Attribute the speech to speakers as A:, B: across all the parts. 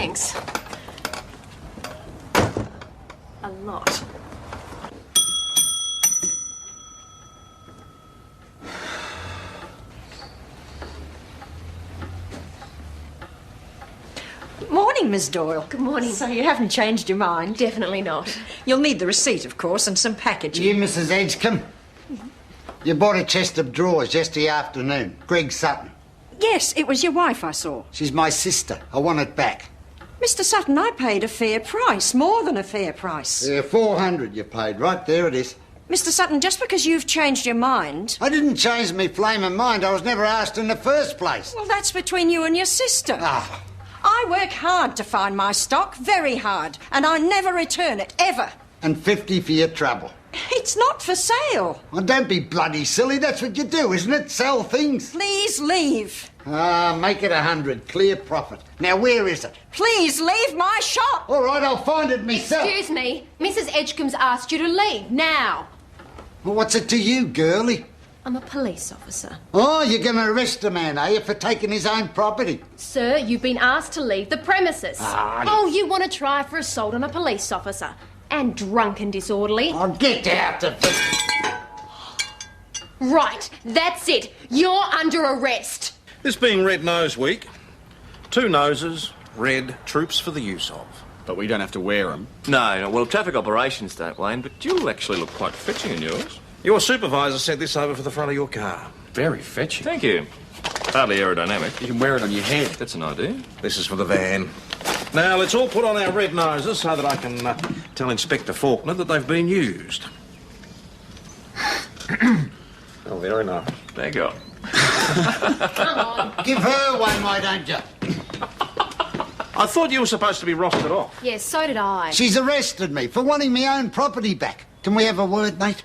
A: Thanks. A lot.
B: Morning, Miss Doyle.
A: Good morning.
B: So you haven't changed your mind?
A: Definitely not.
B: You'll need the receipt, of course, and some packaging.
C: You, Mrs. Edgecombe? You bought a chest of drawers yesterday afternoon. Greg Sutton.
B: Yes, it was your wife I saw.
C: She's my sister. I want it back.
B: Mr. Sutton, I paid a fair price, more than a fair price.
C: Yeah, $400 you paid. Right, there it is.
B: Mr. Sutton, just because you've changed your mind...
C: I didn't change me flaming mind. I was never asked in the first place.
B: Well, that's between you and your sister.
C: Ah.
B: I work hard to find my stock, very hard, and I never return it, ever.
C: And 50 for your trouble.
B: It's not for sale.
C: Well, don't be bloody silly. That's what you do, isn't it? Sell things.
B: Please leave.
C: Make it 100. Clear profit. Now, where is it?
B: Please leave my shop.
C: All right, I'll find it myself.
A: Excuse me. Mrs. Edgecombe's asked you to leave now.
C: Well, what's it to you, girlie?
A: I'm a police officer.
C: Oh, you're going to arrest a man, are you, for taking his own property?
A: Sir, you've been asked to leave the premises.
C: Ah.
A: Oh, you want to try for assault on a police officer? And drunk and disorderly?
C: Oh, get out of this.
A: Right, that's it. You're under arrest.
D: This being Red Nose Week, 2 noses, red, troops for the use of.
E: But we don't have to wear them.
F: No, well, traffic operations don't, Wayne, but you actually look quite fetching in yours.
D: Your supervisor sent this over for the front of your car.
E: Very fetching.
F: Thank you. Hardly aerodynamic.
E: You can wear it on your head.
F: That's an idea.
D: This is for the van. Now, let's all put on our red noses so that I can tell Inspector Faulkner that they've been used. Oh, very nice.
F: There you go.
A: Come on.
C: Give her one, why don't you?
D: I thought you were supposed to be rostered off.
A: Yes, so did I.
C: She's arrested me for wanting my own property back. Can we have a word, mate?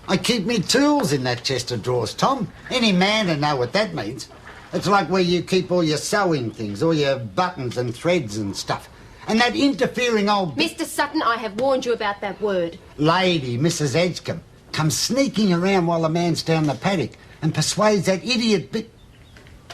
C: I keep me tools in that chest of drawers, Tom. Any man will know what that means. It's like where you keep all your sewing things, all your buttons and threads and stuff. And that interfering old...
A: Mr. Sutton, I have warned you about that word.
C: lady, Mrs. Edgecombe, comes sneaking around while the man's down the paddock and persuades that idiot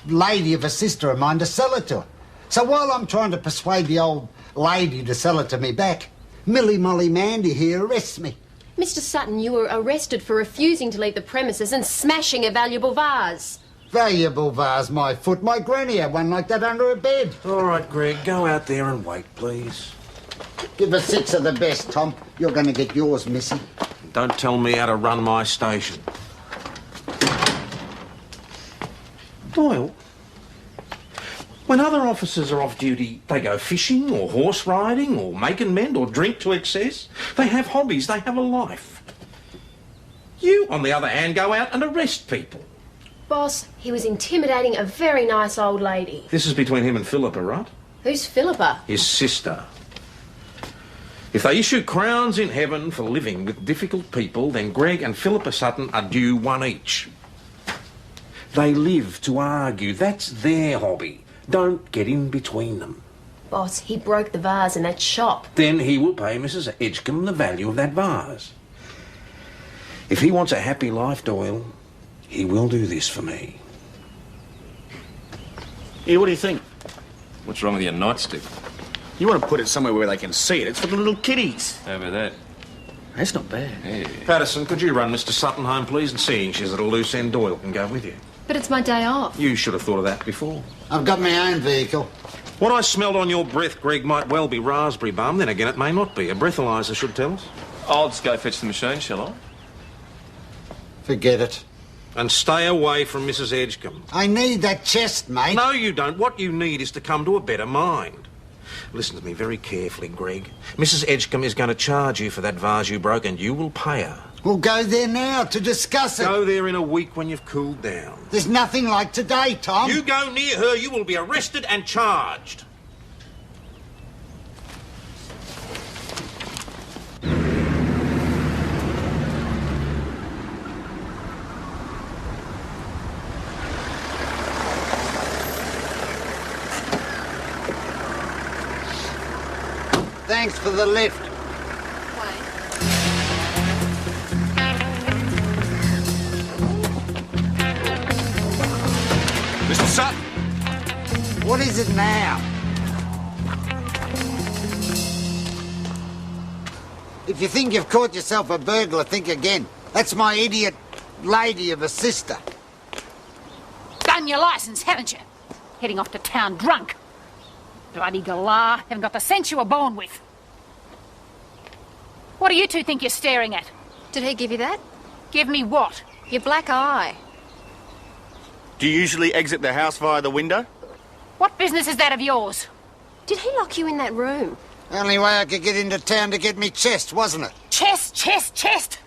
C: lady of a sister of mine to sell it to her. So while I'm trying to persuade the old lady to sell it to me back, Millie Molly Mandy here arrests me.
A: Mr. Sutton, you were arrested for refusing to leave the premises and smashing a valuable vase.
C: Valuable vase, my foot. My granny had one like that under her bed.
D: All right, Greg, go out there and wait, please.
C: Give her 6 of the best, Tom. You're going to get yours, Missy.
D: Don't tell me how to run my station. Doyle, when other officers are off duty, they go fishing or horse riding or make and mend or drink to excess. They have hobbies, they have a life. You, on the other hand, go out and arrest people.
A: Boss, he was intimidating a very nice old lady.
D: This is between him and Philippa, right?
A: Who's Philippa?
D: His sister. If they issue crowns in heaven for living with difficult people, then Greg and Philippa Sutton are due 1 each. They live to argue. That's their hobby. Don't get in between them.
A: Boss, he broke the vase in that shop.
D: Then he will pay Mrs. Edgecombe the value of that vase. If he wants a happy life, Doyle, he will do this for me.
E: Yeah, what do you think?
F: What's wrong with your nightstick?
E: You want to put it somewhere where they can see it. It's for the little kiddies.
F: How about that?
E: That's not bad.
F: Hey.
D: Patterson, could you run Mr. Sutton home, please? And seeing she's at a loose end, Doyle can go with you.
A: But it's my day off.
D: You should have thought of that before.
C: I've got my own vehicle.
D: What I smelled on your breath, Greg, might well be raspberry balm. Then again, it may not be. A breathalyzer should tell us.
F: I'll just go fetch the machine, shall I?
C: Forget it.
D: And stay away from Mrs. Edgecombe.
C: I need that chest, mate.
D: No, you don't. What you need is to come to a better mind. Listen to me very carefully, Greg. Mrs. Edgecombe is going to charge you for that vase you broke, and you will pay her.
C: We'll go there now to discuss it.
D: Go there in a week when you've cooled down.
C: There's nothing like today, Tom.
D: You go near her, you will be arrested and charged.
C: Thanks for the lift.
E: Mr. Sutton!
C: What is it now? If you think you've caught yourself a burglar, think again. That's my idiot lady of a sister.
G: Done your licence, haven't you? Heading off to town drunk. Bloody galah, haven't got the sense you were born with. What do you two think you're staring at?
A: Did he give you that?
G: Give me what?
A: Your black eye.
E: Do you usually exit the house via the window?
G: What business is that of yours?
A: Did he lock you in that room?
C: Only way I could get into town to get me chest, wasn't it?
G: Chest, chest, chest!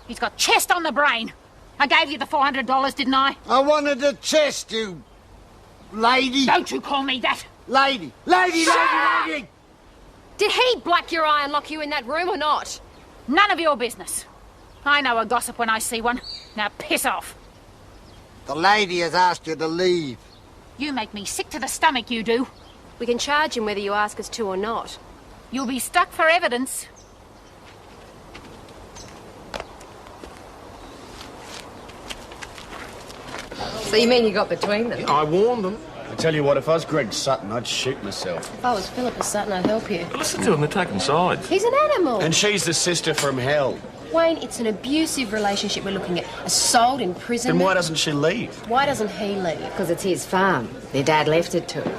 G: He's got chest on the brain. I gave you the $400, didn't I?
C: I wanted a chest, you lady.
G: Don't you call me that!
C: Lady. Lady.
A: Did he black your eye and lock you in that room or not?
G: None of your business. I know a gossip when I see one. Now piss off.
C: The lady has asked you to leave.
G: You make me sick to the stomach, you do.
A: We can charge him whether you ask us to or not.
G: You'll be stuck for evidence.
H: So you mean you got between them?
D: I warned them.
E: I tell you what, if I was Greg Sutton, I'd shoot myself.
A: If I was Philippa Sutton, I'd help you.
F: Listen to them, they're taking sides.
A: He's an animal.
E: And she's the sister from hell.
A: Wayne, it's an abusive relationship we're looking at. Assault, imprisonment.
E: Then why doesn't she leave?
A: Why doesn't he leave?
H: Because it's his farm. Their dad left it to him.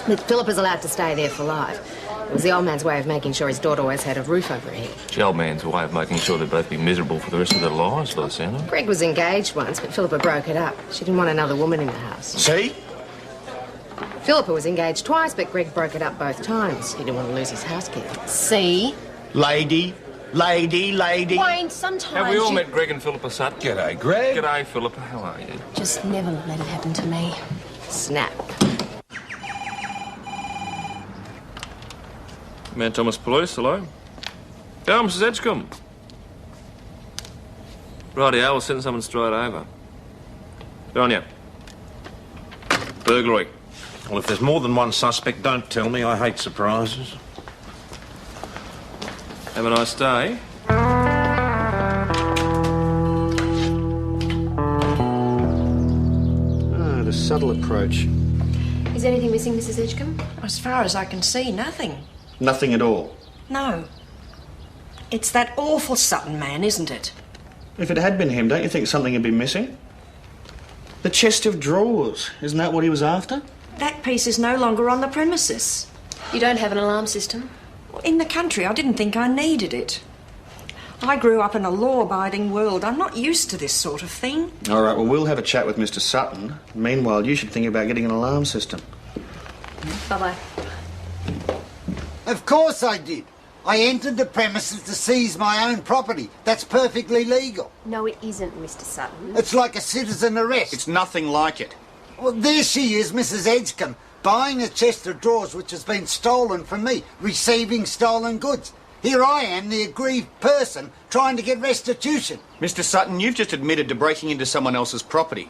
H: But Philip is allowed to stay there for life. It was the old man's way of making sure his daughter always had a roof over her head.
F: The old man's way of making sure they'd both be miserable for the rest of their lives, by the sound of it.
H: Greg was engaged once, but Philippa broke it up. She didn't want another woman in the house.
E: See?
H: Philippa was engaged twice, but Greg broke it up both times. He didn't want to lose his housekeeper.
A: See?
E: Lady.
A: Wayne, sometimes
F: Have we all met Greg and Philippa Sutton?
E: G'day, Greg.
F: G'day, Philippa. How are you?
A: Just never let it happen to me.
H: Snap.
F: Mount Thomas Police, hello. Oh, Mrs. Edgecombe. Rightio, we'll send someone straight over. Good on you. Burglary.
D: Well, if there's more than one suspect, don't tell me. I hate surprises.
F: Have a nice day.
I: The subtle approach.
A: Is anything missing, Mrs. Edgecombe?
B: As far as I can see, nothing.
E: Nothing at all.
B: No. It's that awful Sutton man, isn't it?
E: If it had been him, don't you think something had been missing? The chest of drawers. Isn't that what he was after?
B: That piece is no longer on the premises.
A: You don't have an alarm system?
B: In the country, I didn't think I needed it. I grew up in a law-abiding world. I'm not used to this sort of thing.
E: All right, well, we'll have a chat with Mr. Sutton. Meanwhile, you should think about getting an alarm system.
A: Bye-bye.
C: Of course I did. I entered the premises to seize my own property. That's perfectly legal.
A: No, it isn't, Mr. Sutton.
C: It's like a citizen arrest.
E: It's nothing like it.
C: Well, there she is, Mrs. Edgecombe, buying a chest of drawers which has been stolen from me, receiving stolen goods. Here I am, the aggrieved person, trying to get restitution.
E: Mr. Sutton, you've just admitted to breaking into someone else's property.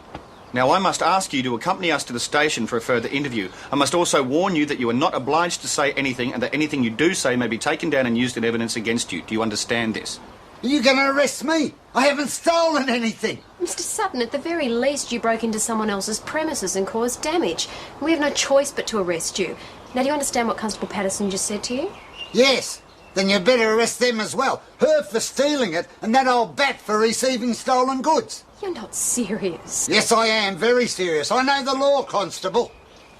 E: Now, I must ask you to accompany us to the station for a further interview. I must also warn you that you are not obliged to say anything and that anything you do say may be taken down and used in evidence against you. Do you understand this?
C: Are you going to arrest me? I haven't stolen anything.
A: Mr. Sutton, at the very least, you broke into someone else's premises and caused damage. We have no choice but to arrest you. Now, do you understand what Constable Patterson just said to you?
C: Yes. Then you better arrest them as well. Her for stealing it and that old bat for receiving stolen goods.
A: You're not serious.
C: Yes, I am. Very serious. I know the law, Constable.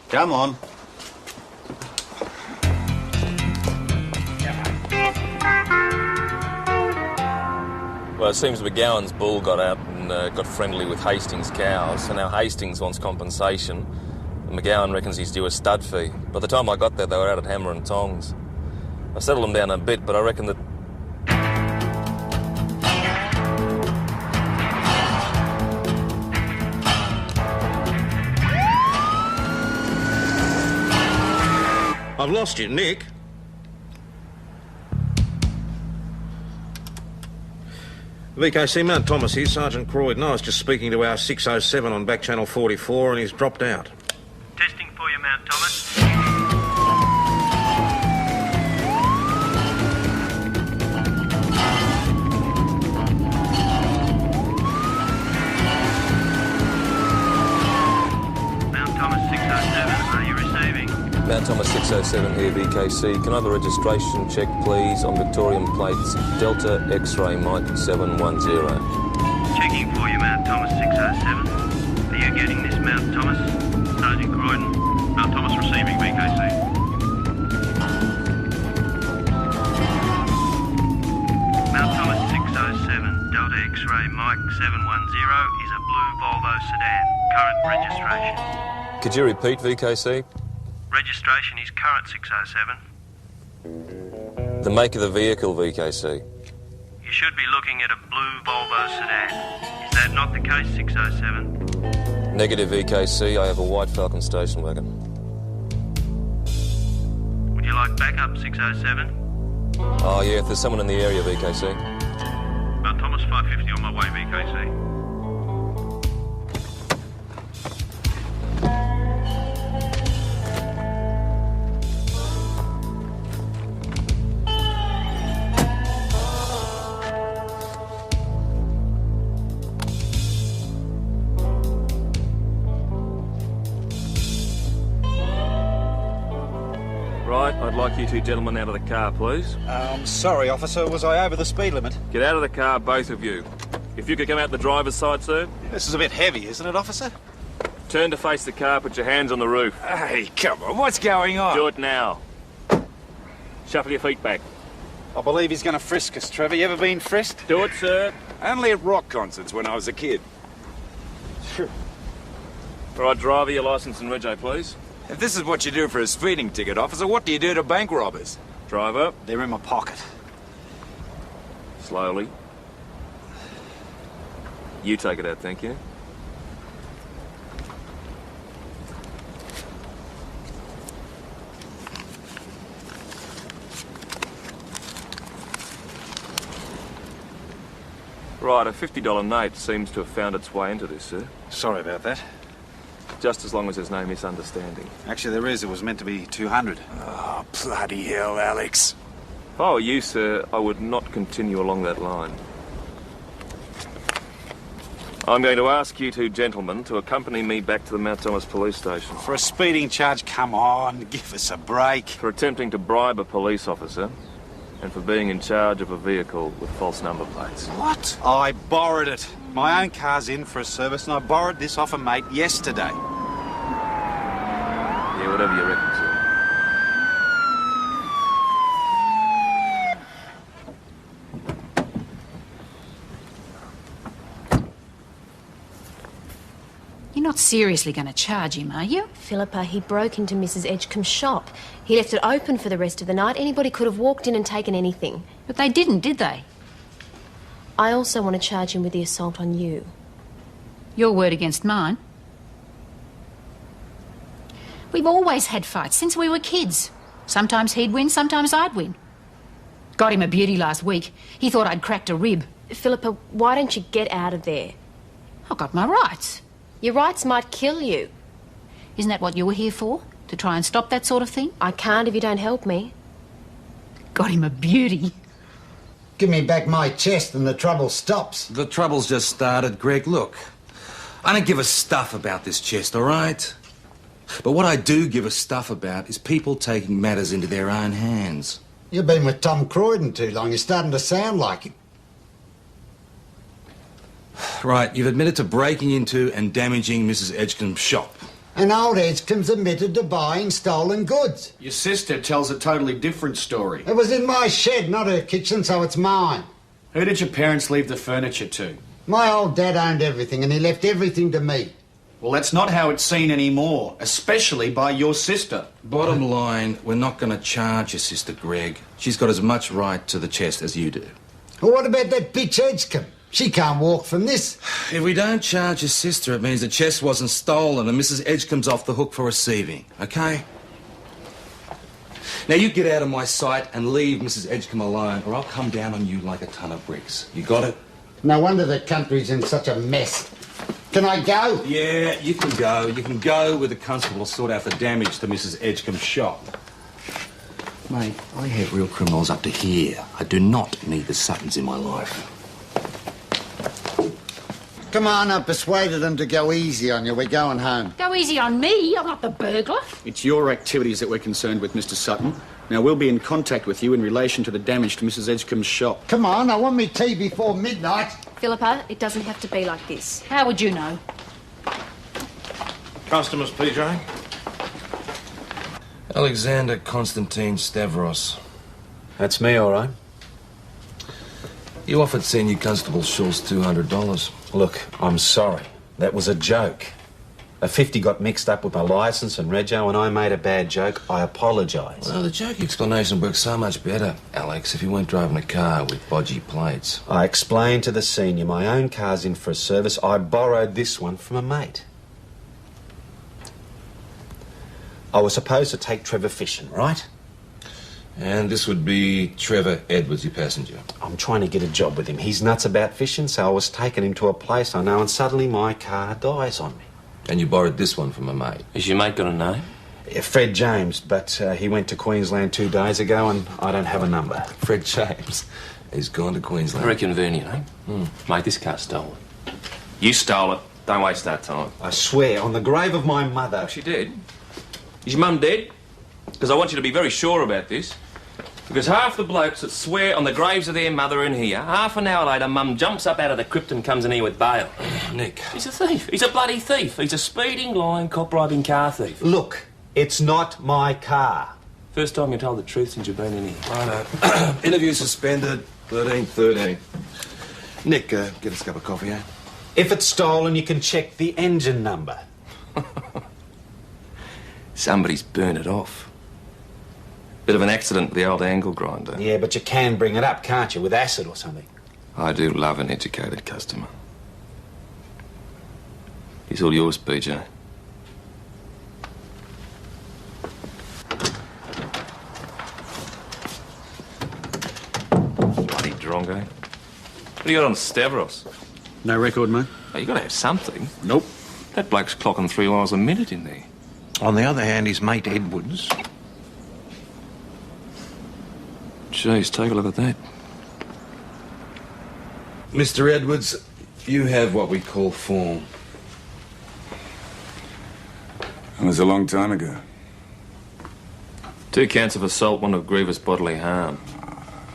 E: Come on.
F: Well, it seems McGowan's bull got out and got friendly with Hastings' cows, so now Hastings wants compensation. And McGowan reckons he's due a stud fee. By the time I got there, they were out at hammer and tongs. I settled them down a bit, but I reckon that...
D: I've lost you, Nick. VKC Mount Thomas here, Sergeant Croydon. I was just speaking to our 607 on back channel 44 and he's dropped out.
J: Testing for you, Mount Thomas. Mount Thomas 607, are you receiving?
F: Mount Thomas 607. 607 here, VKC. Can I have a registration check, please, on Victorian plates Delta X-ray Mike 710?
J: Checking for you, Mount Thomas 607. Are you getting this, Mount Thomas? Sergeant Croydon. Mount Thomas receiving, VKC. Mount Thomas 607, Delta X-ray Mike 710 is a blue Volvo sedan. Current registration.
F: Could you repeat, VKC?
J: Registration is current 607.
F: The make of the vehicle, VKC.
J: You should be looking at a blue Volvo sedan. Is that not the case, 607?
F: Negative, VKC. I have a white Falcon station wagon.
J: Would you like backup, 607?
F: Oh, yeah, if there's someone in the area, VKC.
J: Mount Thomas 550 on my way, VKC.
F: Right, I'd like you two gentlemen out of the car, please.
K: Sorry, officer. Was I over the speed limit?
F: Get out of the car, both of you. If you could come out the driver's side, sir.
K: This is a bit heavy, isn't it, officer?
F: Turn to face the car, put your hands on the roof.
K: Hey, come on. What's going on?
F: Do it now. Shuffle your feet back.
K: I believe he's going to frisk us, Trevor. You ever been frisked?
F: Do it, sir.
K: Only at rock concerts when I was a kid.
F: All right, driver, your licence and rego, please.
K: If this is what you do for a speeding ticket, officer, what do you do to bank robbers?
F: Driver.
K: They're in my pocket.
F: Slowly. You take it out, thank you. Right, a $50 note seems to have found its way into this, sir.
K: Sorry about that.
F: Just as long as there's no misunderstanding.
K: Actually, there is. It was meant to be 200. Oh, bloody hell, Alex.
F: If I were you, sir, I would not continue along that line. I'm going to ask you two gentlemen to accompany me back to the Mount Thomas police station.
K: For a speeding charge, come on, give us a break.
F: For attempting to bribe a police officer and for being in charge of a vehicle with false number plates.
K: What? I borrowed it. My own car's in for a service and I borrowed this off a mate yesterday.
F: Yeah, whatever you reckon, sir.
G: You're not seriously going to charge him, are you?
A: Philippa, he broke into Mrs. Edgecombe's shop. He left it open for the rest of the night. Anybody could have walked in and taken anything.
G: But they didn't, did they?
A: I also want to charge him with the assault on you.
G: Your word against mine. We've always had fights since we were kids. Sometimes he'd win, sometimes I'd win. Got him a beauty last week. He thought I'd cracked a rib.
A: Philippa, why don't you get out of there?
G: I've got my rights.
A: Your rights might kill you.
G: Isn't that what you were here for? To try and stop that sort of thing?
A: I can't if you don't help me.
G: Got him a beauty.
C: Give me back my chest and the trouble stops.
L: The trouble's just started, Greg. Look, I don't give a stuff about this chest, all right? But what I do give a stuff about is people taking matters into their own hands.
C: You've been with Tom Croydon too long. You're starting to sound like him.
L: Right, you've admitted to breaking into and damaging Mrs. Edgecombe's shop.
C: And old Edgecombe's admitted to buying stolen goods.
E: Your sister tells a totally different story.
C: It was in my shed, not her kitchen, so it's mine.
E: Who did your parents leave the furniture to?
C: My old dad owned everything and he left everything to me.
E: Well, that's not how it's seen anymore, especially by your sister.
L: Bottom line, we're not going to charge your sister, Greg. She's got as much right to the chest as you do.
C: Well, what about that bitch Edgecombe? She can't walk from this.
L: If we don't charge your sister, it means the chest wasn't stolen and Mrs. Edgecombe's off the hook for receiving, okay? Now, you get out of my sight and leave Mrs. Edgecombe alone, or I'll come down on you like a ton of bricks. You got it?
C: No wonder the country's in such a mess. Can I go?
L: Yeah, you can go. You can go with the constable to sort out the damage to Mrs. Edgecombe's shop. Mate, I have real criminals up to here. I do not need the Suttons in my life.
C: Come on, I persuaded them to go easy on you. We're going home.
G: Go easy on me. I'm not the burglar.
E: It's your activities that we're concerned with, Mr. Sutton. Now, we'll be in contact with you in relation to the damage to Mrs. Edgecombe's shop.
C: Come on, I want me tea before midnight.
A: Philippa, it doesn't have to be like this.
G: How would you know?
D: Customers, PJ.
L: Alexander Constantine Stavros.
M: That's me, all right.
L: You offered Senior Constable Schultz $200.
M: Look, I'm sorry. That was a joke. A 50 got mixed up with my licence and rego, and I made a bad joke. I apologise.
L: Well, the joke explanation works so much better, Alex, if you weren't driving a car with bodgy plates.
M: I explained to the senior my own car's in for a service. I borrowed this one from a mate. I was supposed to take Trevor fishing, right?
L: And this would be Trevor Edwards, your passenger.
M: I'm trying to get a job with him. He's nuts about fishing, so I was taking him to a place I know, and suddenly my car dies on me.
L: And you borrowed this one from a mate.
F: Is your mate got a name?
M: Yeah, Fred James, but he went to Queensland 2 days ago, and I don't have a number.
L: Fred James. He's gone to Queensland.
F: Very convenient, eh? Mate, this car's stolen. You stole it. Don't waste that time.
M: I swear, on the grave of my mother.
F: She did. Is your mum dead? Because I want you to be very sure about this. Because half the blokes that swear on the graves of their mother are in here, half an hour later, Mum jumps up out of the crypt and comes in here with bail.
L: Nick.
F: He's a thief. He's a bloody thief. He's a speeding, lying, cop-robbing car thief.
M: Look, it's not my car.
F: First time you told the truth since you've been in here.
L: Righto. Interview suspended. 13. Nick, get us a cup of coffee, eh?
M: If it's stolen, you can check the engine number.
F: Somebody's burnt it off. Bit of an accident with the old angle grinder.
M: Yeah, but you can bring it up, can't you, with acid or something?
F: I do love an educated customer. He's all yours, PJ. Bloody drongo. What do you got on Stavros?
E: No record, mate.
F: Oh, you got to have something.
K: Nope.
F: That bloke's clocking 3 miles a minute in there.
K: On the other hand, his mate Edwards.
F: Jeez, take a look at that.
L: Mr. Edwards, you have what we call form.
N: That was a long time ago.
F: 2 counts of assault, 1 of grievous bodily harm.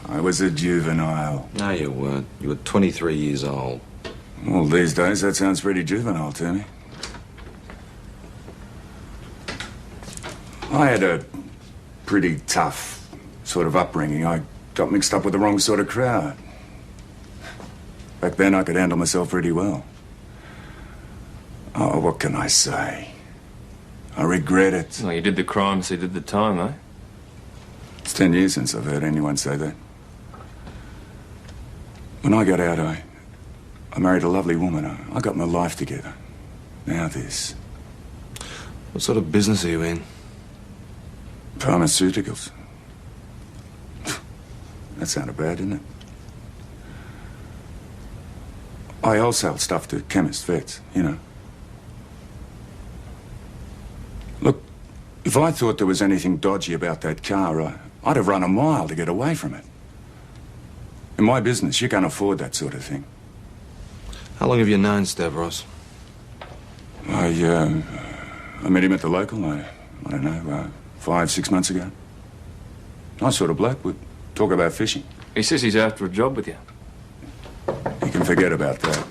N: I was a juvenile.
L: No, you weren't. You were 23 years old.
N: Well, these days, that sounds pretty juvenile to me. I had a pretty tough sort of upbringing. I got mixed up with the wrong sort of crowd. Back then, I could handle myself pretty well. Oh, what can I say? I regret it.
F: Well, you did the crime, so you did the time, though.
N: It's 10 years since I've heard anyone say that. When I got out, I married a lovely woman. I got my life together. Now this.
L: What sort of business are you in?
N: Pharmaceuticals. That sounded bad, didn't it? I wholesale stuff to chemists, vets, you know. Look, if I thought there was anything dodgy about that car, I'd have run a mile to get away from it. In my business, you can't afford that sort of thing.
L: How long have you known Stavros?
N: I met him at the local, I don't know, 5, 6 months ago. Nice sort of bloke, would talk about fishing.
F: He says he's after a job with you.
N: You can forget about that.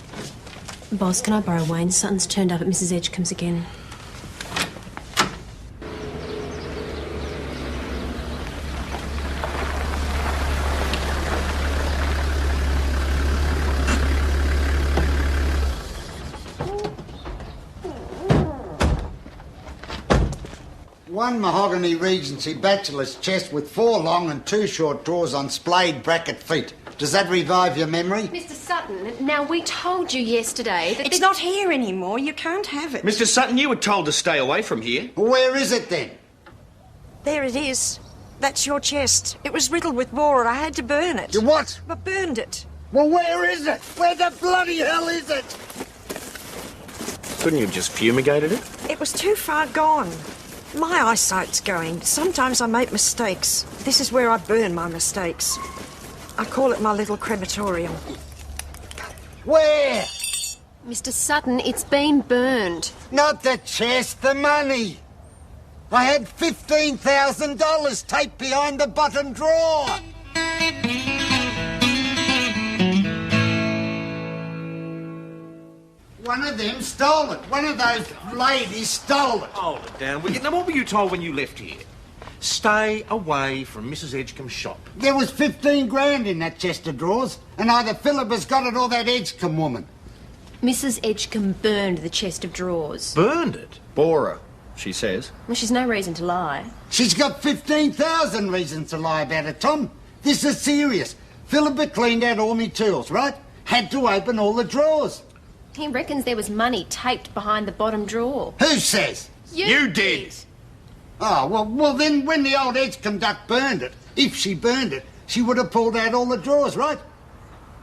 A: Boss, can I borrow Wayne? Sutton's turned up at Mrs. Edgecombe's again.
C: One mahogany Regency bachelor's chest with 4 long and 2 short drawers on splayed bracket feet. Does that revive your memory?
A: Mr. Sutton, now we told you yesterday that...
B: It's not here anymore. You can't have it.
E: Mr. Sutton, you were told to stay away from here.
C: Where is it then?
B: There it is. That's your chest. It was riddled with board. I had to burn it.
C: You what?
B: I burned it.
C: Well, where is it? Where the bloody hell is it?
E: Couldn't you have just fumigated it?
B: It was too far gone. My eyesight's going. Sometimes I make mistakes. This is where I burn my mistakes. I call it my little crematorium.
C: Where?
A: Mr. Sutton, it's been burned.
C: Not the chest, the money. I had $15,000 taped behind the bottom drawer. One of them stole it. One of those ladies stole it.
D: Hold it down. Now, what were you told when you left here? Stay away from Mrs. Edgecombe's shop.
C: There was 15 grand in that chest of drawers, and either Philip has got it or that Edgecombe woman.
A: Mrs. Edgecombe burned the chest of drawers.
D: Burned it?
E: Bore her, she says.
A: Well, she's no reason to lie.
C: She's got 15,000 reasons to lie about it, Tom. This is serious. Philip had cleaned out all me tools, right? Had to open all the drawers.
A: He reckons there was money taped behind the bottom drawer.
C: Who says?
A: You did.
C: Oh, well then when the old Edgecombe duck burned it, if she burned it, she would have pulled out all the drawers, right?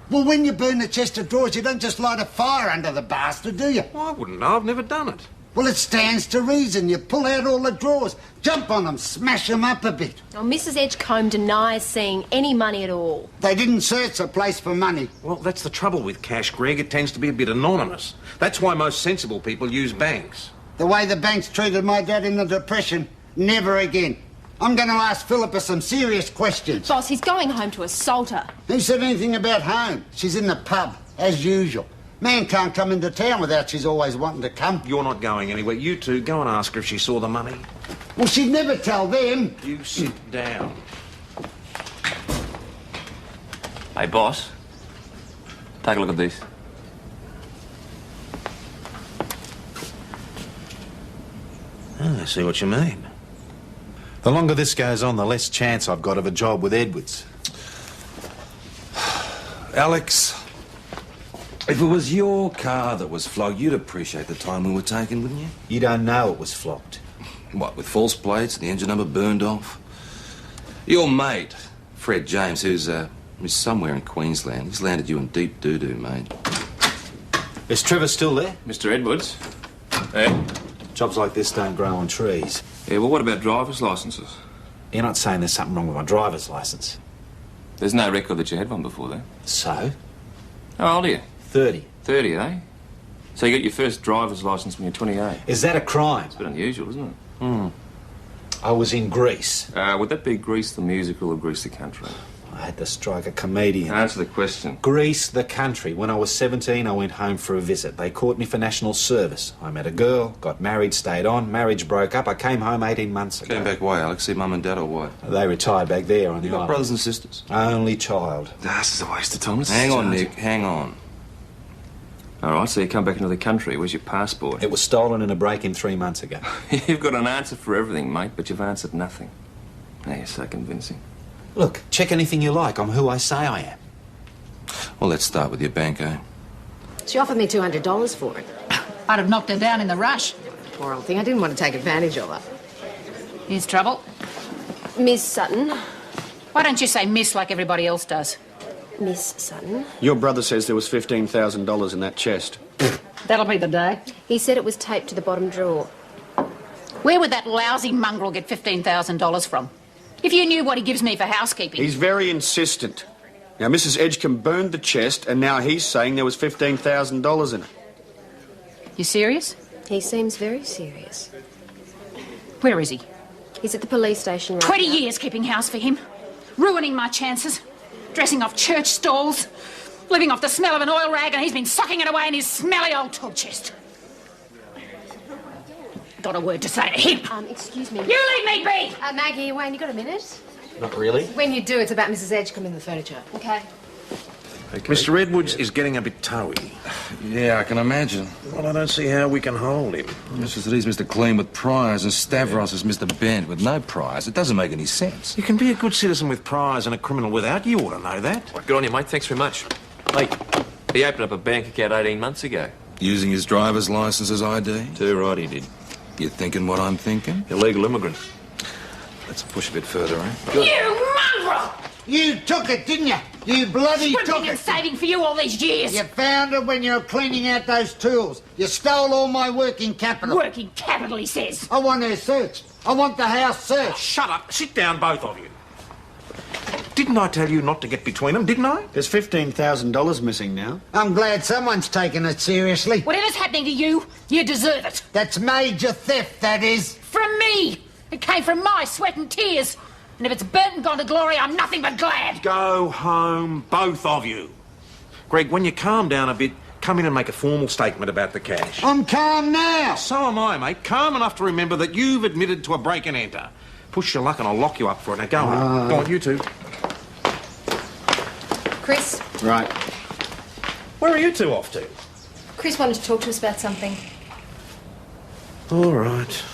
C: Well, when you burn the chest of drawers, you don't just light a fire under the bastard, do you?
D: Well, I wouldn't know. I've never done it.
C: Well, it stands to reason. You pull out all the drawers, jump on them, smash them up a bit.
A: Oh, Mrs. Edgecombe denies seeing any money at all.
C: They didn't search the place for money.
D: Well, that's the trouble with cash, Greg. It tends to be a bit anonymous. That's why most sensible people use banks.
C: The way the banks treated my dad in the Depression, never again. I'm going to ask Philippa some serious questions.
A: Boss, he's going home to assault her.
C: Who said anything about home? She's in the pub, as usual. Man can't come into town without she's always wanting to come.
D: You're not going anywhere. You two, go and ask her if she saw the money.
C: Well, she'd never tell them.
D: You sit down.
F: Hey, boss. Take a look at this.
D: I see what you mean.
O: The longer this goes on, the less chance I've got of a job with Edwards.
L: Alex, if it was your car that was flogged, you'd appreciate the time we were taking, wouldn't you?
O: You don't know it was flogged.
L: What, with false plates, the engine number burned off? Your mate, Fred James, who's somewhere in Queensland, he's landed you in deep doo-doo, mate.
O: Is Trevor still there?
F: Mr. Edwards? Yeah?
O: Jobs like this don't grow on trees.
F: Yeah, well, what about driver's licences?
O: You're not saying there's something wrong with my driver's licence?
F: There's no record that you had one before, though.
O: So?
F: How old are you?
O: 30.
F: 30, eh? So you got your first driver's licence when you're 28.
O: Is that a crime?
F: It's a bit unusual, isn't it?
O: I was in Greece.
F: Would that be Grease the musical or Grease the country?
O: I had to strike a comedian.
F: Answer the question.
O: Greece, the country. When I was 17, I went home for a visit. They caught me for national service. I met a girl, got married, stayed on. Marriage broke up. I came home 18 months ago.
L: Came back why, Alex? See Mum and Dad or what?
O: They retired back there on the
L: You got
O: island.
L: brothers and sisters?
O: Only child.
F: This is a waste of time.
L: Hang on, Nick. Hang on.
F: All right, so you come back into the country. Where's your passport?
O: It was stolen in a break-in 3 months ago.
F: You've got an answer for everything, mate, but you've answered nothing. Now, you're so convincing.
O: Look, check anything you like. I'm who I say I am.
L: Well, let's start with your bank, eh?
H: She offered me $200 for it.
G: I'd have knocked her down in the rush.
H: Poor old thing. I didn't want to take advantage of her.
G: Here's trouble.
A: Miss Sutton.
G: Why don't you say miss like everybody else does?
A: Miss Sutton.
E: Your brother says there was $15,000 in that chest.
G: That'll be the day.
A: He said it was taped to the bottom drawer.
G: Where would that lousy mongrel get $15,000 from? If you knew what he gives me for housekeeping.
E: He's very insistent. Now, Mrs. Edgecombe burned the chest, and now he's saying there was $15,000 in it.
G: You serious?
A: He seems very serious.
G: Where is he?
A: He's at the police station right
G: 20
A: now.
G: years keeping house for him. Ruining my chances. Dressing off church stalls. Living off the smell of an oil rag, and he's been sucking it away in his smelly old tool chest. Got a word to say to him.
A: Excuse me.
G: You leave me be!
H: Maggie, Wayne, you got a minute?
O: Not really.
H: When you do, it's about Mrs. Edgecombe in the furniture.
A: Okay.
D: Mr. Edwards is getting a bit toey.
L: Yeah, I can imagine.
D: Well, I don't see how we can hold him.
L: It's just that he's Mr. Clean with priors and Stavros is Mr. Bent with no priors. It doesn't make any sense.
D: You can be a good citizen with priors and a criminal without. You ought to know that.
F: Good on you, mate. Thanks very much. Hey, he opened up a bank account 18 months ago.
L: Using his driver's licence as ID?
F: Too right he did.
L: You thinking what I'm thinking?
F: Illegal immigrant.
L: Let's push a bit further, eh?
G: You mongrel!
C: You took it, didn't you? You bloody took
G: Scribbling and
C: it.
G: saving for you all these years.
C: You found it when you were cleaning out those tools. You stole all my working capital.
G: Working capital, he says.
C: I want her searched. I want the house searched.
D: Shut up. Sit down, both of you. Didn't I tell you not to get between them, didn't I?
K: There's $15,000 missing now.
C: I'm glad someone's taking it seriously.
G: Whatever's happening to you, you deserve it.
C: That's major theft, that is.
G: From me. It came from my sweat and tears. And if it's burnt and gone to glory, I'm nothing but glad.
D: Go home, both of you. Greg, when you calm down a bit, come in and make a formal statement about the cash.
C: I'm calm now.
D: So am I, mate. Calm enough to remember that you've admitted to a break and enter. Push your luck and I'll lock you up for it. Now go on. Go on, you two.
A: Chris?
K: Right.
D: Where are you two off to?
A: Chris wanted to talk to us about something.
D: All right.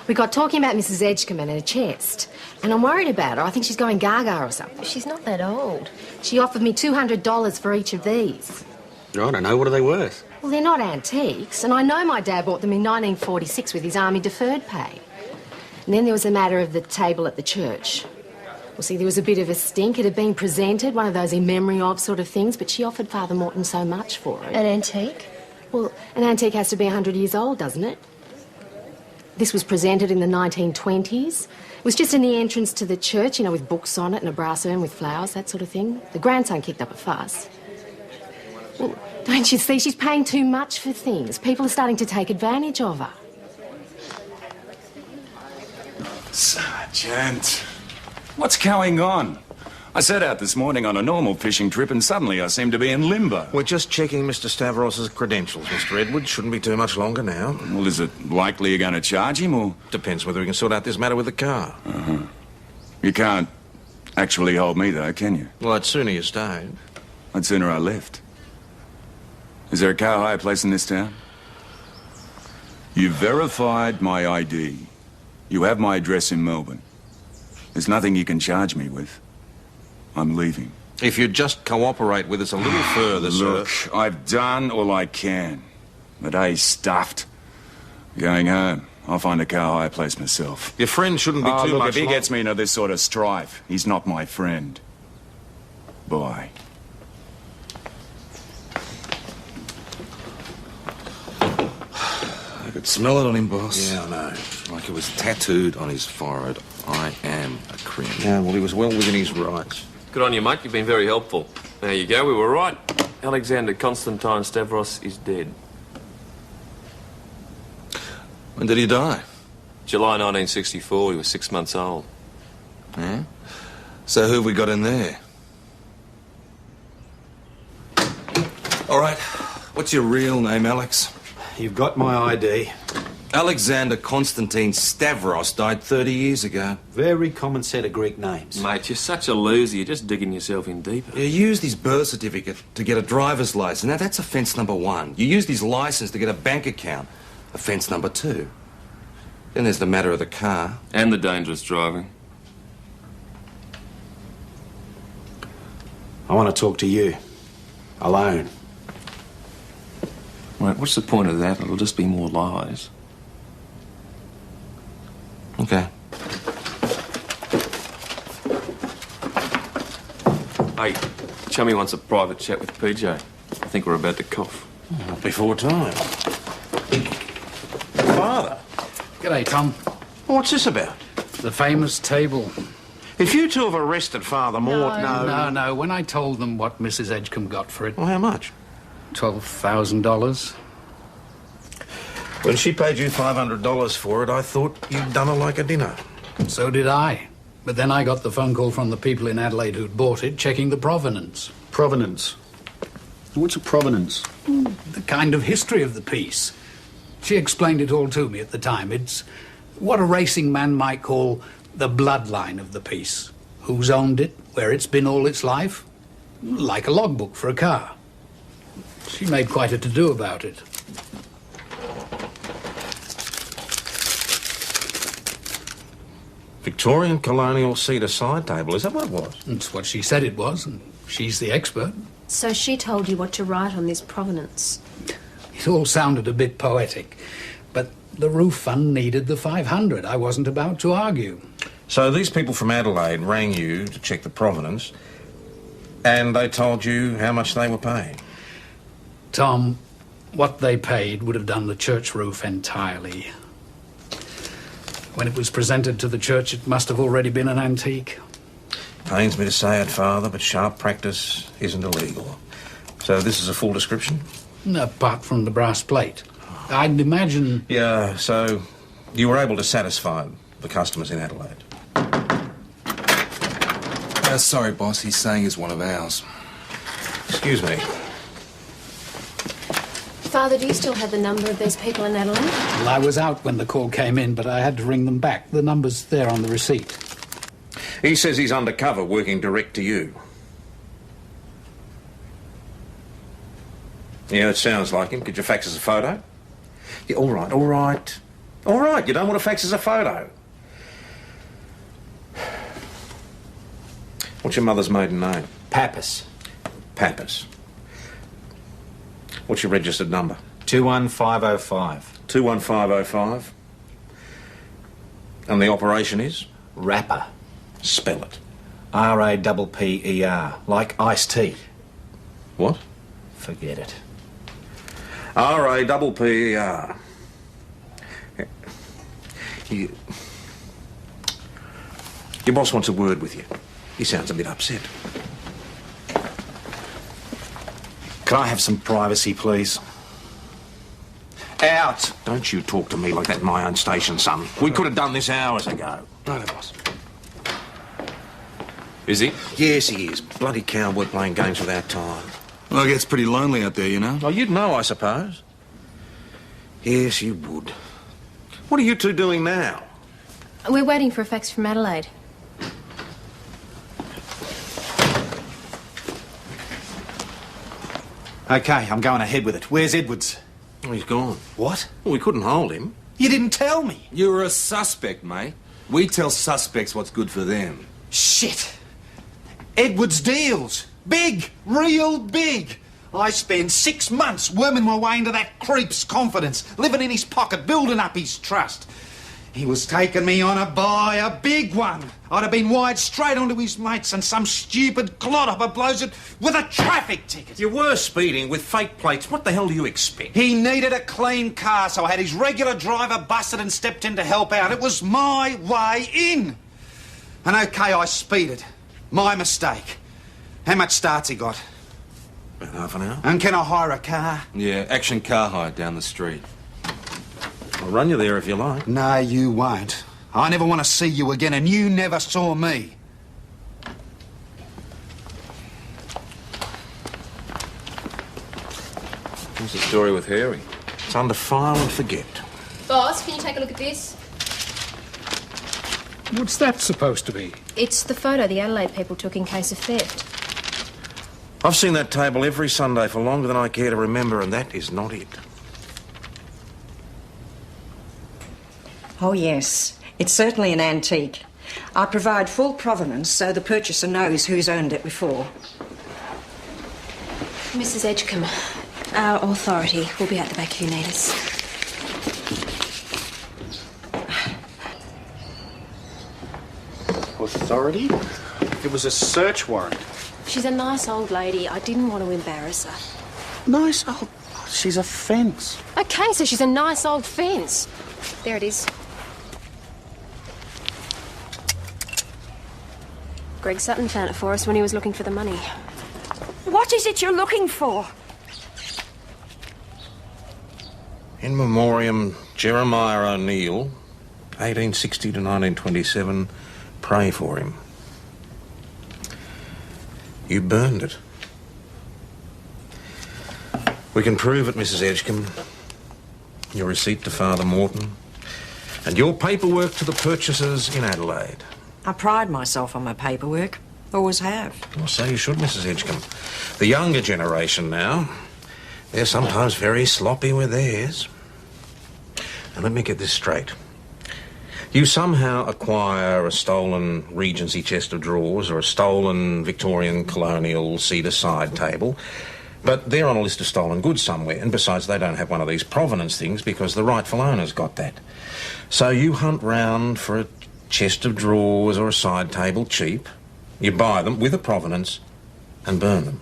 H: We got talking about Mrs. Edgecombe and her chest. And I'm worried about her. I think she's going gaga or something.
A: She's not that old.
H: She offered me $200 for each of these.
I: I don't know. What are they worth?
H: Well, they're not antiques, and I know my dad bought them in 1946 with his army deferred pay. And then there was the matter of the table at the church. Well, see, there was a bit of a stink. It had been presented, one of those in memory of sort of things, but she offered Father Morton so much for it.
A: An antique?
H: Well, an antique has to be 100 years old, doesn't it? This was presented in the 1920s. It was just in the entrance to the church, you know, with books on it and a brass urn with flowers, that sort of thing. The grandson kicked up a fuss. Well, don't you see? She's paying too much for things. People are starting to take advantage of her.
N: Sergeant, what's going on? I set out this morning on a normal fishing trip and suddenly I seem to be in limbo.
D: We're just checking Mr. Stavros's credentials, Mr. Edwards. Shouldn't be too much longer now.
N: Well, is it likely you're going to charge him, or...?
D: Depends whether we can sort out this matter with the car.
N: You can't actually hold me, though, can you?
D: Well, I'd sooner you stayed.
N: I'd sooner I left. Is there a car hire place in this town? You've verified my ID. You have my address in Melbourne. There's nothing you can charge me with. I'm leaving.
D: If you'd just cooperate with us a little further, sir...
N: Look, I've done all I can. The day's stuffed. Going home. I'll find a car hire place myself.
D: Your friend shouldn't be too
N: look,
D: much
N: if he
D: long-
N: gets me into this sort of strife, he's not my friend. Bye.
L: I could smell it on him, boss.
D: Yeah, I know.
L: Like it was tattooed on his forehead. I am a criminal.
D: Yeah, well, he was well within his rights.
F: Good on you, mate. You've been very helpful. There you go. We were right. Alexander Constantine Stavros is dead.
L: When did he die?
F: July 1964. He was 6 months old.
L: Yeah? So who have we got in there? All right. What's your real name, Alex?
K: You've got my ID.
L: Alexander Constantine Stavros died 30 years ago.
K: Very common set of Greek names.
F: Mate, you're such a loser. You're just digging yourself in deeper.
L: You used his birth certificate to get a driver's license. Now, that's offence number 1. You used his licence to get a bank account. Offence number 2. Then there's the matter of the car.
F: And the dangerous driving.
K: I want to talk to you. Alone.
F: Right, what's the point of that? It'll just be more lies.
L: Okay.
F: Hey, Chummy wants a private chat with PJ. I think we're about to cough.
D: Not before time. Father.
P: G'day, Tom.
D: What's this about?
P: The famous table.
D: If you two have arrested Father Morton...
P: No. When I told them what Mrs. Edgecombe got for it...
D: Well, how much?
P: $12,000.
D: When she paid you $500 for it, I thought you'd done her like a dinner.
P: So did I. But then I got the phone call from the people in Adelaide who'd bought it, checking the provenance.
K: Provenance? What's a provenance?
P: The kind of history of the piece. She explained it all to me at the time. It's what a racing man might call the bloodline of the piece. Who's owned it, where it's been all its life. Like a logbook for a car. She made quite a to-do about it.
D: Victorian colonial cedar side table, is that what it was?
P: It's what she said it was, and she's the expert.
A: So she told you what to write on this provenance?
P: It all sounded a bit poetic, but the roof fund needed the 500. I wasn't about to argue.
D: So these people from Adelaide rang you to check the provenance, and they told you how much they were paying?
P: Tom, what they paid would have done the church roof entirely. When it was presented to the church, it must have already been an antique.
D: Pains me to say it, Father, but sharp practice isn't illegal. So this is a full description?
P: Apart from the brass plate. I'd imagine...
D: Yeah, so you were able to satisfy the customers in Adelaide?
L: Sorry, boss. He's saying he's one of ours.
D: Excuse me.
A: Father, do you still have the number of these people in Adelaide?
P: Well, I was out when the call came in, but I had to ring them back. The number's there on the receipt.
D: He says he's undercover, working direct to you. Yeah, it sounds like him. Could you fax us a photo? Yeah, all right, all right. All right, you don't want to fax us a photo. What's your mother's maiden name?
O: Pappas.
D: Pappas. What's your registered number?
O: 21505.
D: 21505. And the operation is?
O: Rapper.
D: Spell it.
O: R-A-P-P-E-R. Like iced tea.
D: What?
O: Forget it.
D: R-A-P-P-E-R. Your boss wants a word with you. He sounds a bit upset.
O: Can I have some privacy, please? Out!
D: Don't you talk to me like that in my own station, son. We could have done this hours ago.
L: Right, boss.
D: Is he? Yes, he is. Bloody cowboy playing games without time.
L: Well, it gets pretty lonely out there, you know.
D: Oh, you'd know, I suppose. Yes, you would. What are you two doing now?
A: We're waiting for a fax from Adelaide.
O: OK, I'm going ahead with it. Where's Edwards?
D: Oh, he's gone.
O: What?
D: Well, we couldn't hold him.
O: You didn't tell me.
L: You were a suspect, mate. We tell suspects what's good for them.
O: Shit. Edwards deals. Big. Real big. I spent 6 months worming my way into that creep's confidence, living in his pocket, building up his trust. He was taking me on a buy, a big one. I'd have been wired straight onto his mates and some stupid clodhopper blows it with a traffic ticket.
D: You were speeding with fake plates. What the hell do you expect?
O: He needed a clean car, so I had his regular driver busted and stepped in to help out. It was my way in. And OK, I speeded. My mistake. How much starts he got?
D: About half an hour.
O: And can I hire a car?
L: Yeah, Action Car Hire down the street.
D: I'll run you there if you like.
O: No, you won't. I never want to see you again, and you never saw me.
D: What's the story with Harry? It's under file and forget.
A: Boss, can you take a look at this?
P: What's that supposed to be?
A: It's the photo the Adelaide people took in case of theft.
D: I've seen that table every Sunday for longer than I care to remember, and that is not it.
B: Oh, yes. It's certainly an antique. I provide full provenance so the purchaser knows who's owned it before.
A: Mrs. Edgecombe, our authority will be at the back if you need us.
E: Authority? It was a search warrant.
A: She's a nice old lady. I didn't want to embarrass her.
E: Nice old... She's a fence.
A: OK, so she's a nice old fence. There it is. Greg Sutton found it for us when he was looking for the money.
B: What is it you're looking for?
D: In memoriam, Jeremiah O'Neill, 1860 to 1927. Pray for him. You burned it. We can prove it, Mrs. Edgecombe. Your receipt to Father Morton, and your paperwork to the purchasers in Adelaide.
B: I pride myself on my paperwork. Always have.
D: Well, so you should, Mrs. Edgecombe. The younger generation now, they're sometimes very sloppy with theirs. And let me get this straight. You somehow acquire a stolen Regency chest of drawers or a stolen Victorian colonial cedar side table, but they're on a list of stolen goods somewhere, and besides, they don't have one of these provenance things because the rightful owner's got that. So you hunt round for a chest of drawers or a side table cheap, you buy them with a provenance and burn them.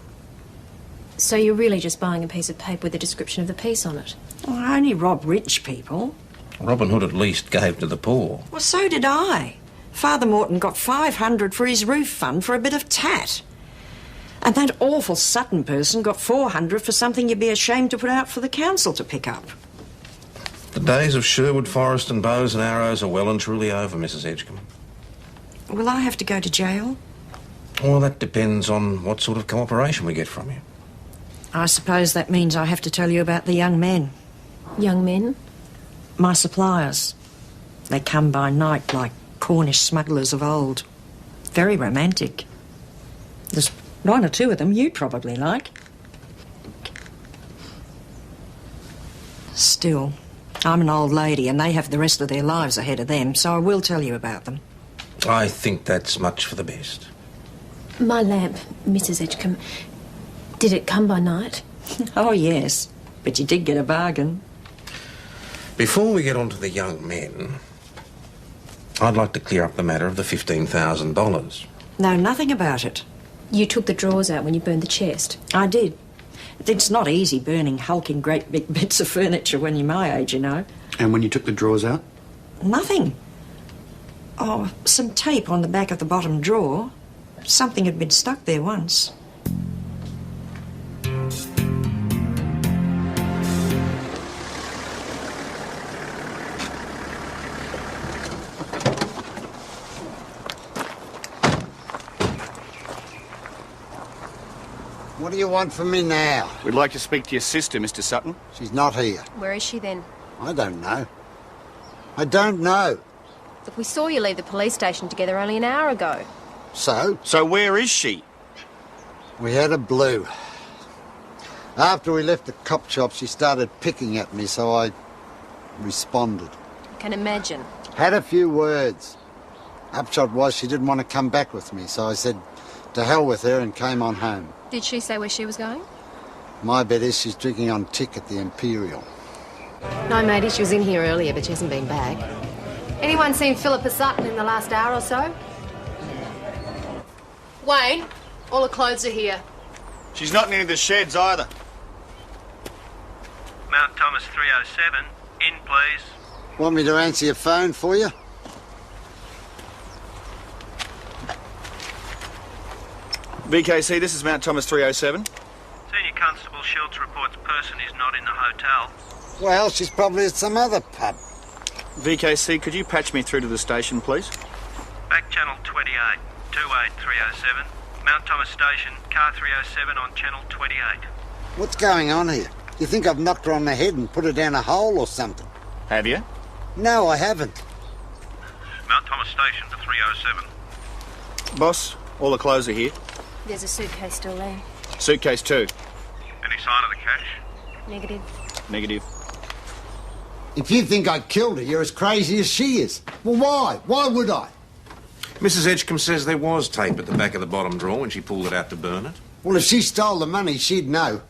A: So you're really just buying a piece of paper with a description of the piece on it?
B: Well, I only rob rich people.
D: Robin Hood at least gave to the poor.
B: Well, so did I. Father Morton got 500 for his roof fund for a bit of tat. And that awful Sutton person got 400 for something you'd be ashamed to put out for the council to pick up.
D: The days of Sherwood Forest and bows and arrows are well and truly over, Mrs. Edgecombe.
B: Will I have to go to jail?
D: Well, that depends on what sort of cooperation we get from you.
B: I suppose that means I have to tell you about the young men.
A: Young men?
B: My suppliers. They come by night like Cornish smugglers of old. Very romantic. There's one or two of them you'd probably like. Still, I'm an old lady and they have the rest of their lives ahead of them, so I will tell you about them.
D: I think that's much for the best.
A: My lamp, Mrs. Edgecombe. Did it come by night?
B: Oh, yes. But you did get a bargain.
D: Before we get on to the young men, I'd like to clear up the matter of the $15,000.
B: No, nothing about it.
A: You took the drawers out when you burned the chest?
B: I did. It's not easy burning hulking great big bits of furniture when you're my age, you know.
E: And when you took the drawers out?
B: Nothing. Oh, some tape on the back of the bottom drawer. Something had been stuck there once.
C: What do you want from me now?
E: We'd like to speak to your sister, Mr. Sutton.
C: She's not here.
A: Where is she then?
C: I don't know. I don't know.
A: Look, we saw you leave the police station together only an hour ago.
C: So?
E: So where is she?
C: We had a blue. After we left the cop shop, she started picking at me, so I responded.
A: I can imagine.
C: Had a few words. Upshot was she didn't want to come back with me, so I said to hell with her and came on home.
A: Did she say where she was going?
C: My bet is she's drinking on tick at the Imperial.
H: No, matey, she was in here earlier, but she hasn't been back. Anyone seen Philippa Sutton in the last hour or so? Wayne, all the clothes are here.
E: She's not in any of the sheds either.
J: Mount Thomas 307, in please.
C: Want me to answer your phone for you?
E: VKC, this is Mount Thomas 307.
J: Senior Constable Schultz reports person is not in the hotel.
C: Well, she's probably at some other pub.
E: VKC, could you patch me through to the station, please?
J: Back channel 28, 28307. Mount Thomas Station, car 307 on channel 28.
C: What's going on here? You think I've knocked her on the head and put her down a hole or something?
E: Have you?
C: No, I haven't.
J: Mount Thomas Station to 307.
E: Boss, all the clothes are here.
A: There's a suitcase still there.
E: Suitcase too.
J: Any sign of the cash?
A: Negative.
E: Negative.
C: If you think I killed her, you're as crazy as she is. Well, why? Why would I?
D: Mrs. Edgecombe says there was tape at the back of the bottom drawer when she pulled it out to burn it.
C: Well, if she stole the money, she'd know.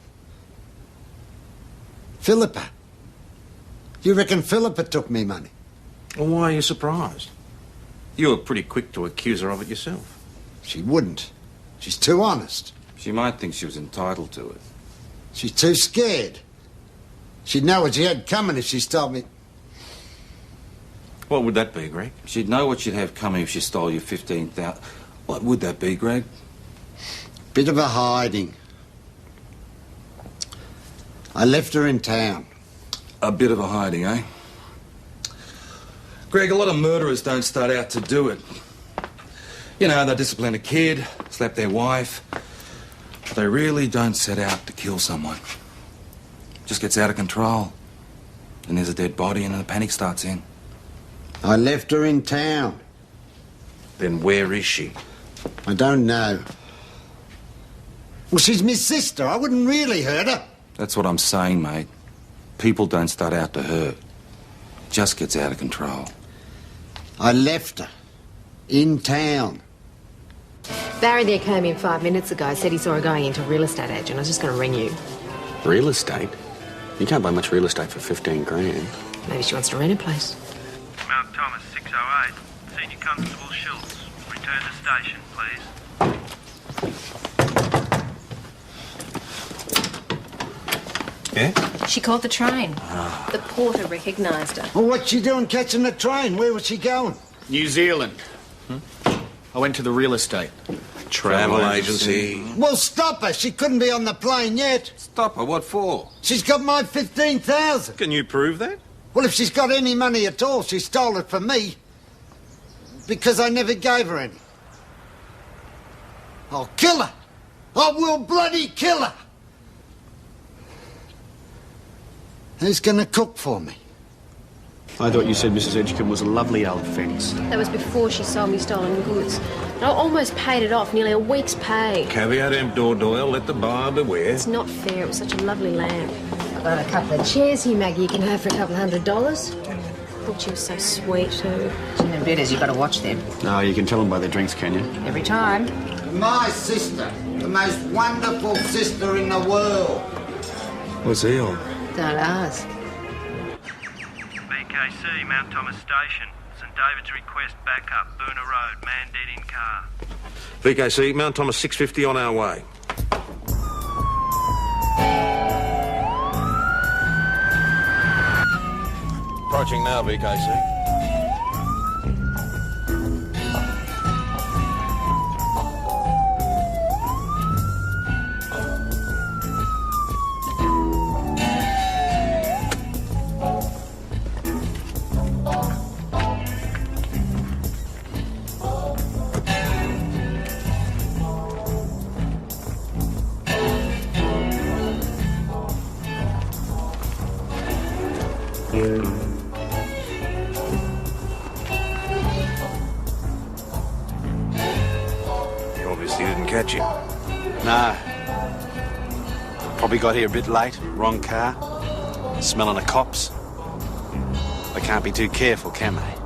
C: Philippa. You reckon Philippa took me money?
D: Well, why are you surprised? You were pretty quick to accuse her of it yourself.
C: She wouldn't. She's too honest.
L: She might think she was entitled to it.
C: She's too scared. She'd know what she had coming if she stole me.
D: What would that be, Greg?
L: She'd know what she'd have coming if she stole you 15,000. What would that be, Greg?
C: Bit of a hiding. I left her in town.
L: A bit of a hiding, eh? Greg, a lot of murderers don't start out to do it. You know, they discipline a kid, slap their wife. But they really don't set out to kill someone. Just gets out of control. And there's a dead body and the panic starts in.
C: I left her in town.
D: Then where is she?
C: I don't know. Well, she's my sister. I wouldn't really hurt her.
L: That's what I'm saying, mate. People don't start out to hurt. It just gets out of control.
C: I left her. In town.
H: Barry there came in 5 minutes ago, said he saw her going into a real estate agent. I was just going to ring you.
I: Real estate? You can't buy much real estate for 15 grand.
H: Maybe she wants to rent a place.
J: Mount Thomas 608, Senior Constable Schultz. Return to station, please.
M: Yeah?
A: She caught the train. The porter recognised her.
C: Well, what's she doing catching the train? Where was she going?
E: New Zealand. I went to the real estate.
L: Travel agency.
C: Well, stop her. She couldn't be on the plane yet.
L: Stop her? What for?
C: She's got my 15,000.
L: Can you prove that?
C: Well, if she's got any money at all, she stole it from me. Because I never gave her any. I'll kill her. I will bloody kill her. Who's going to cook for me?
E: I thought you said Mrs. Edgecombe was a lovely old fence.
A: That was before she sold me stolen goods. And I almost paid it off, nearly a week's pay.
L: Caveat emptor, Doyle. Let the buyer beware.
A: It's not fair. It was such a lovely lamb.
H: I've got a couple of chairs here, Maggie, you can have for $200.
A: Thought she was so sweet, too.
Q: In the bidders, you've got to watch them.
E: No, you can tell them by their drinks, can you?
Q: Every time.
C: My sister. The most wonderful sister in the world.
L: What's he on?
Q: Don't ask.
J: BKC, Mount Thomas Station. St David's request backup. Boona Road. Man dead in car.
L: VKC, Mount Thomas 650 on our way. Approaching now, VKC. He obviously didn't catch him.
K: No. Probably got here a bit late. Wrong car. Smelling of cops. They can't be too careful, can they?